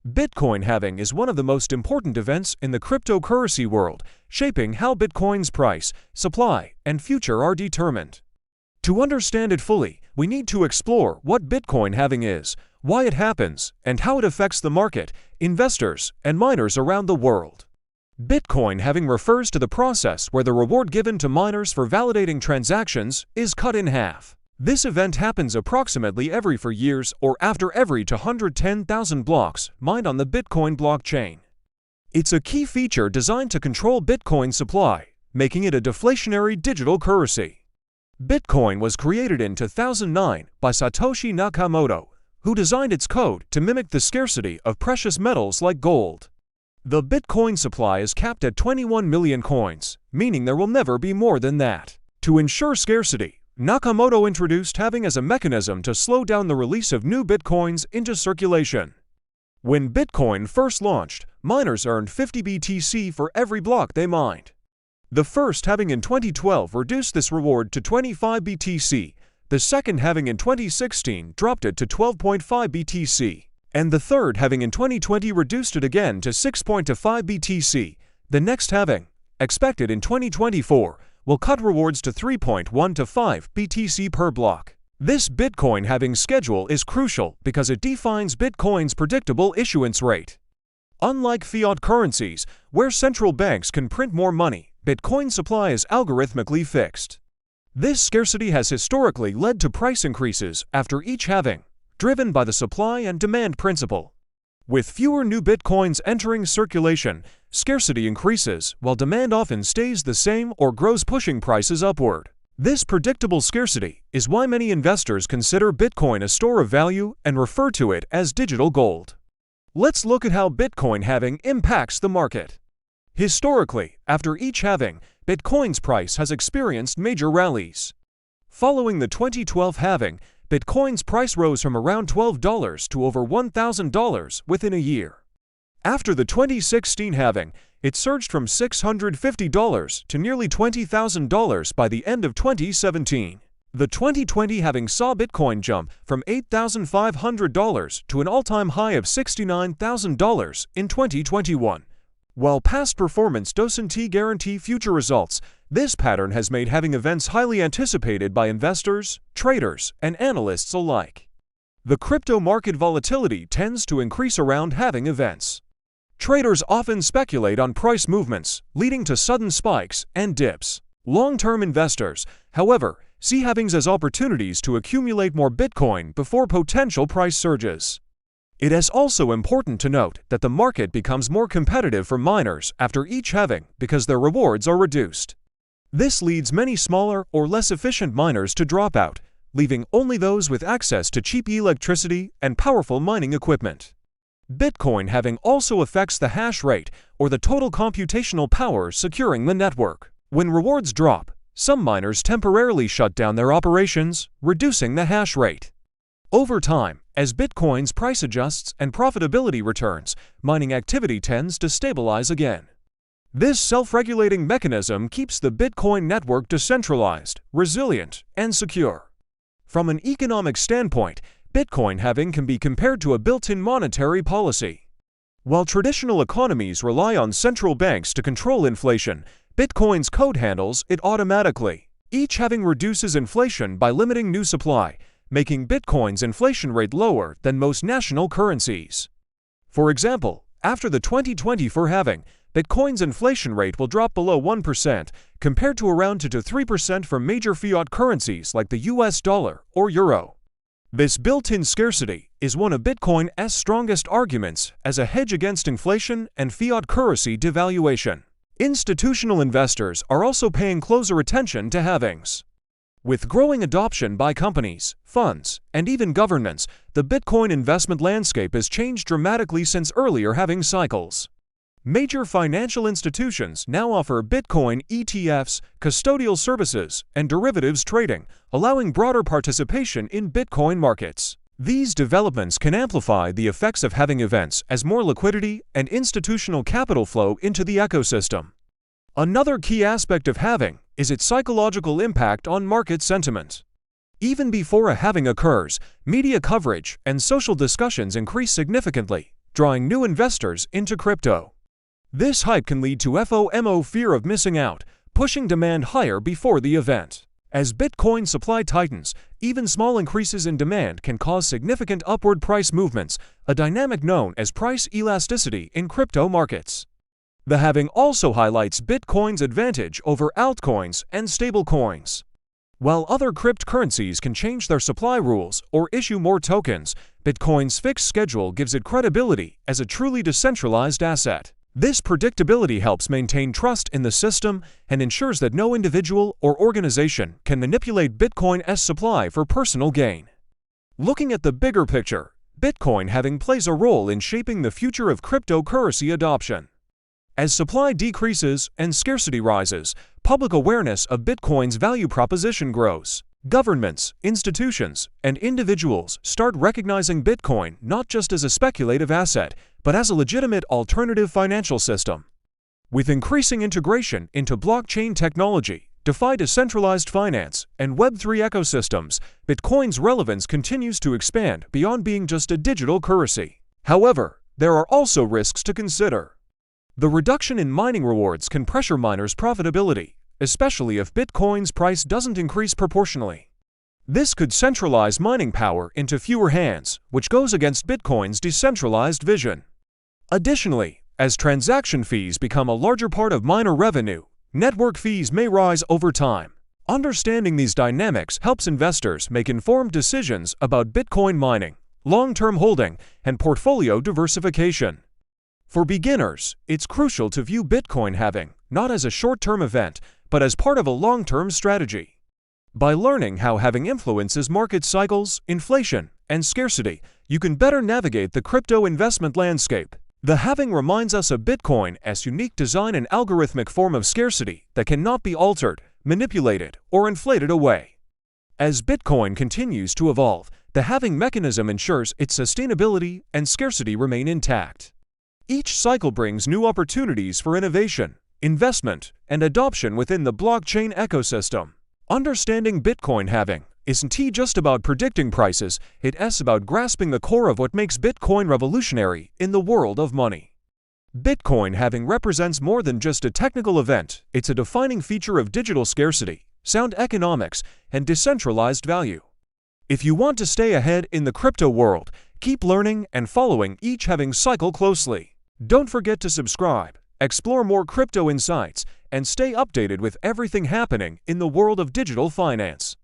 Bitcoin halving is one of the most important events in the cryptocurrency world, shaping how Bitcoin's price, supply, and future are determined. To understand it fully, we need to explore what Bitcoin halving is, why it happens, and how it affects the market, investors, and miners around the world. Bitcoin halving refers to the process where the reward given to miners for validating transactions is cut in half. This event happens approximately every 4 years or after every 210,000 blocks mined on the Bitcoin blockchain. It's a key feature designed to control Bitcoin supply, making it a deflationary digital currency. Bitcoin was created in 2009 by Satoshi Nakamoto, who designed its code to mimic the scarcity of precious metals like gold. The Bitcoin supply is capped at 21 million coins, meaning there will never be more than that. To ensure scarcity, Nakamoto introduced halving as a mechanism to slow down the release of new Bitcoins into circulation. When Bitcoin first launched, miners earned 50 BTC for every block they mined. The first halving in 2012 reduced this reward to 25 BTC, the second halving in 2016 dropped it to 12.5 BTC, and the third halving in 2020 reduced it again to 6.25 BTC. The next halving, expected in 2024, will cut rewards to 3.1 to 5 BTC per block. This Bitcoin halving schedule is crucial because it defines Bitcoin's predictable issuance rate. Unlike fiat currencies, where central banks can print more money, Bitcoin's supply is algorithmically fixed. This scarcity has historically led to price increases after each halving, driven by the supply and demand principle. With fewer new Bitcoins entering circulation, scarcity increases while demand often stays the same or grows, pushing prices upward. This predictable scarcity is why many investors consider Bitcoin a store of value and refer to it as digital gold. Let's look at how Bitcoin halving impacts the market. Historically, after each halving, Bitcoin's price has experienced major rallies. Following the 2012 halving, Bitcoin's price rose from around $12 to over $1,000 within a year. After the 2016 halving, it surged from $650 to nearly $20,000 by the end of 2017. The 2020 halving saw Bitcoin jump from $8,500 to an all-time high of $69,000 in 2021. While past performance doesn't guarantee future results, this pattern has made halving events highly anticipated by investors, traders, and analysts alike. The crypto market volatility tends to increase around halving events. Traders often speculate on price movements, leading to sudden spikes and dips. Long-term investors, however, see halvings as opportunities to accumulate more Bitcoin before potential price surges. It is also important to note that the market becomes more competitive for miners after each halving because their rewards are reduced. This leads many smaller or less efficient miners to drop out, leaving only those with access to cheap electricity and powerful mining equipment. Bitcoin halving also affects the hash rate, or the total computational power securing the network. When rewards drop, some miners temporarily shut down their operations, reducing the hash rate. Over time, as Bitcoin's price adjusts and profitability returns, mining activity tends to stabilize again. This self-regulating mechanism keeps the Bitcoin network decentralized, resilient, and secure. From an economic standpoint, Bitcoin halving can be compared to a built-in monetary policy. While traditional economies rely on central banks to control inflation, Bitcoin's code handles it automatically. Each halving reduces inflation by limiting new supply, making Bitcoin's inflation rate lower than most national currencies. For example, after the 2024 halving, Bitcoin's inflation rate will drop below 1%, compared to around 2 to 3% for major fiat currencies like the US dollar or euro. This built-in scarcity is one of Bitcoin's strongest arguments as a hedge against inflation and fiat currency devaluation. Institutional investors are also paying closer attention to halvings. With growing adoption by companies, funds, and even governments, the Bitcoin investment landscape has changed dramatically since earlier halving cycles. Major financial institutions now offer Bitcoin ETFs, custodial services, and derivatives trading, allowing broader participation in Bitcoin markets. These developments can amplify the effects of halving events as more liquidity and institutional capital flow into the ecosystem. Another key aspect of halving is its psychological impact on market sentiment. Even before a halving occurs, media coverage and social discussions increase significantly, drawing new investors into crypto. This hype can lead to FOMO, fear of missing out, pushing demand higher before the event. As Bitcoin supply tightens, even small increases in demand can cause significant upward price movements, a dynamic known as price elasticity in crypto markets. The halving also highlights Bitcoin's advantage over altcoins and stablecoins. While other cryptocurrencies can change their supply rules or issue more tokens, Bitcoin's fixed schedule gives it credibility as a truly decentralized asset. This predictability helps maintain trust in the system and ensures that no individual or organization can manipulate Bitcoin's supply for personal gain. Looking at the bigger picture, Bitcoin halving plays a role in shaping the future of cryptocurrency adoption. As supply decreases and scarcity rises, public awareness of Bitcoin's value proposition grows. Governments, institutions, and individuals start recognizing Bitcoin not just as a speculative asset, but as a legitimate alternative financial system. With increasing integration into blockchain technology, DeFi decentralized finance, and Web3 ecosystems, Bitcoin's relevance continues to expand beyond being just a digital currency. However, there are also risks to consider. The reduction in mining rewards can pressure miners' profitability, especially if Bitcoin's price doesn't increase proportionally. This could centralize mining power into fewer hands, which goes against Bitcoin's decentralized vision. Additionally, as transaction fees become a larger part of miner revenue, network fees may rise over time. Understanding these dynamics helps investors make informed decisions about Bitcoin mining, long-term holding, and portfolio diversification. For beginners, it's crucial to view Bitcoin halving not as a short-term event, but as part of a long-term strategy. By learning how halving influences market cycles, inflation, and scarcity, you can better navigate the crypto investment landscape. The halving reminds us of Bitcoin's unique design and algorithmic form of scarcity that cannot be altered, manipulated, or inflated away. As Bitcoin continues to evolve, the halving mechanism ensures its sustainability and scarcity remain intact. Each cycle brings new opportunities for innovation, investment, and adoption within the blockchain ecosystem. Understanding Bitcoin halving isn't just about predicting prices, it's about grasping the core of what makes Bitcoin revolutionary in the world of money. Bitcoin halving represents more than just a technical event, it's a defining feature of digital scarcity, sound economics, and decentralized value. If you want to stay ahead in the crypto world, keep learning and following each halving cycle closely. Don't forget to subscribe, explore more crypto insights, and stay updated with everything happening in the world of digital finance.